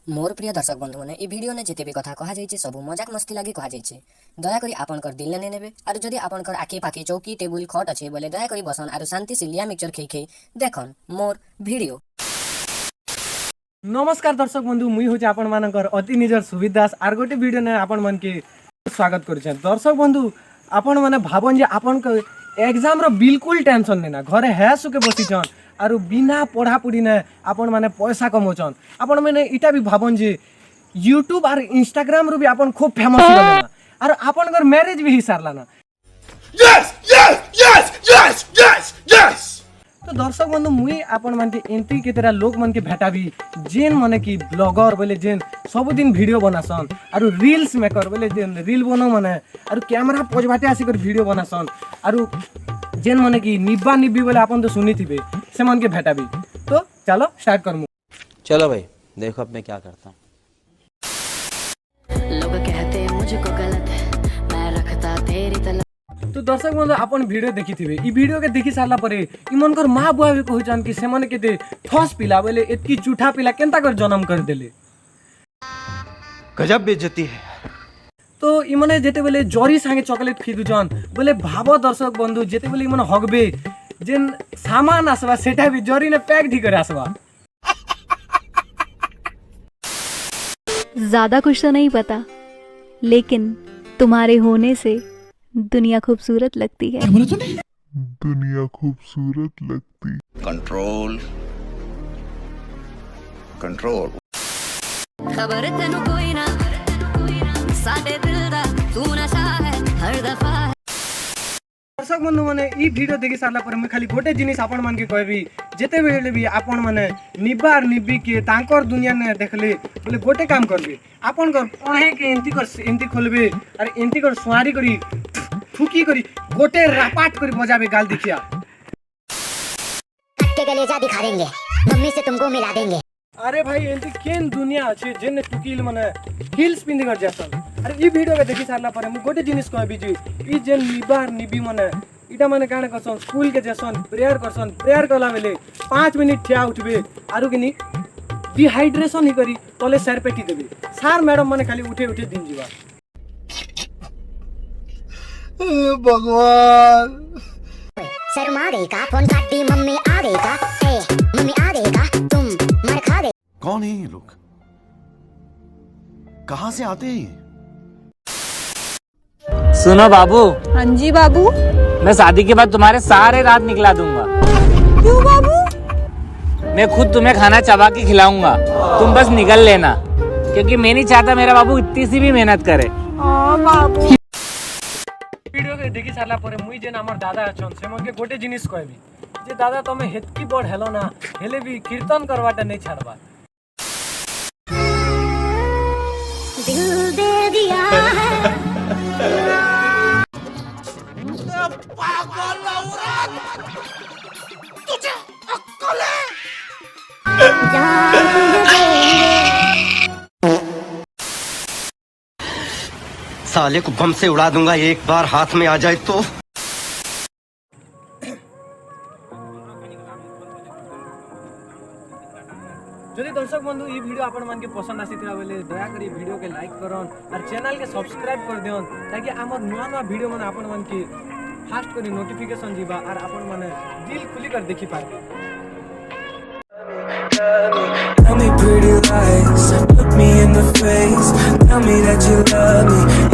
मोर प्रिय दर्शक बंधु मैंने वीडियो ने जिते भी कथा कहुई सब मजाक मस्ती लगी कहुई दयाकोरी आपंकर दिल ने नेबे और जदि आपंकर आखि पाखि चौकी टेबुल खट अच्छे बोले दयाकोरी बसन और शांति से लिया मिक्सचर खेई खेई देखन मोर वीडियो। नमस्कार दर्शक बंधु मुई हूँ आपण मानकर अति निजर सुविध दास आर गोटे वीडियो ने आपण मन के स्वागत करुछन। दर्शक बंधु आपण माने भाबन जे आपण के एग्जाम रो बिल्कुल टेंशन लेना घरे है सुके बसिछन और बिना पढ़ापढ़ी ने आपण माने पैसा कमौछन। आपण माने इटा भी भाबन जे यूट्यूब और इंस्टाग्राम रो भी आपण खूब फेमस हो गना और आपण घर मैरिज भी ही सारला ना। Yes, yes, yes, yes, yes, yes. तो दर्शक बंधु मुई आपण मन के एंट्री के तरह लोग मन के भेटा भी जेन माने की ब्लॉगर बोले जेन सब दिन वीडियो बनासन और रील्स मेकर बोले जेन रील बनो माने और कैमरा पोज बाटे आसी कर वीडियो बनासन और जेन माने की निब्बा निब्बी बोले आपण तो सुनी थिबे से मन के भेटा भी। तो चलो स्टार्ट करमु। चलो भाई देखो अब मैं क्या करता हूँ। लोग कहते मुझको गलत है मैं रखता तेरी तलब। तो दर्शक बंधु आपण वीडियो देखी थिबे ई वीडियो के देखि सारला परे इमन कर मां बुआ भी कहउछन कि सेमन के दे ठोस पिला बोले एतकी चूठा पिला केनता कर जन्म कर देले गजब बेइज्जती है। तो इमने जेते बोले जरी संगे चॉकलेट खिदुछन बोले भाबो दर्शक बंधु जेते बोले इमन हगबे जेन सामान आसबा सेटा भी जरी ने पैक ठी करे आसबा। ज्यादा कुछ तो नहीं पता लेकिन तुम्हारे होने से दुनिया खूबसूरत लगती है। दुनिया खूबसूरत लगती। Control control. खबर तेनु कोई ना साडे दिल दा तू नशा है हर दफा है। दर्शक बंधु माने ई वीडियो देखि सारला पर मैं खाली गोटे जिनिस आपण मान के कहबी जेते बेले भी आपण माने निब्बा और निब्बी के तांकर दुनिया ने देखले बोले गोटे काम करबे आपण कर पढ़े के एंती खोलबे और एंती कर सुआरी करी ठुकी करी गोटे रापाट करी बजाबे गाल देखिया के कलेजा दिखा देंगे मम्मी से तुमको मिला देंगे। अरे भाई एंती केन दुनिया अछि जेने टुकील माने हिल्स पिंदी कर जासन। अरे ई वीडियो के देखि सारला पर मैं गोटे जिनिस कहबी जे ई जेन निब्बा और निब्बी माने इटा माने काने करसन स्कूल के जसन प्रेयर करसन प्रेयर कला बेले 5 मिनट ठिया उठबे आरु किनी डिहाइड्रेशन ही करी तले सर पेटी देबे सार मैडम माने खाली उठे उठे दिन जीवा। भगवान शर्मा गई का फोन काट दी मम्मी आ गई का ए मम्मी आ गई का तुम मर खा गए। कौन है ये लोग? कहाँ से आते हैं? सुनो बाबू। हाँ जी बाबू। मैं शादी के बाद तुम्हारे सारे रात निकला दूंगा। क्यों बाबू? मैं खुद तुम्हें खाना चबा के खिलाऊंगा तुम बस निकल लेना क्योंकि मैं नहीं चाहता मेरा बाबू इतनी सी भी मेहनत करे। बाबू वीडियो के देखि सारला परे मुई जेन हमर दादा अछन से मन के गोटे जिनिस कहबी जे दादा तमे हेतकी बड़ हेलो ना हेले भी कीर्तन करवाटा नहीं छाड़बा। दिल दे दिया है पागल औरत तुझे अक्ल है? साले को बम से उड़ा दूंगा एक बार हाथ में आ जाए तो। जदि दर्शक बंधु ई वीडियो आपण मान के पसंद आसीथिबा बेले दया करी वीडियो के लाइक करन और चैनल के सब्सक्राइब कर देन ताकि हमर नया नया वीडियो माने आपण मान के फास्ट करी नोटिफिकेशन जीवा और आपण माने दिल खुली कर देखि पाबे। Tell me pretty lies, look me in the face, tell me that you love me.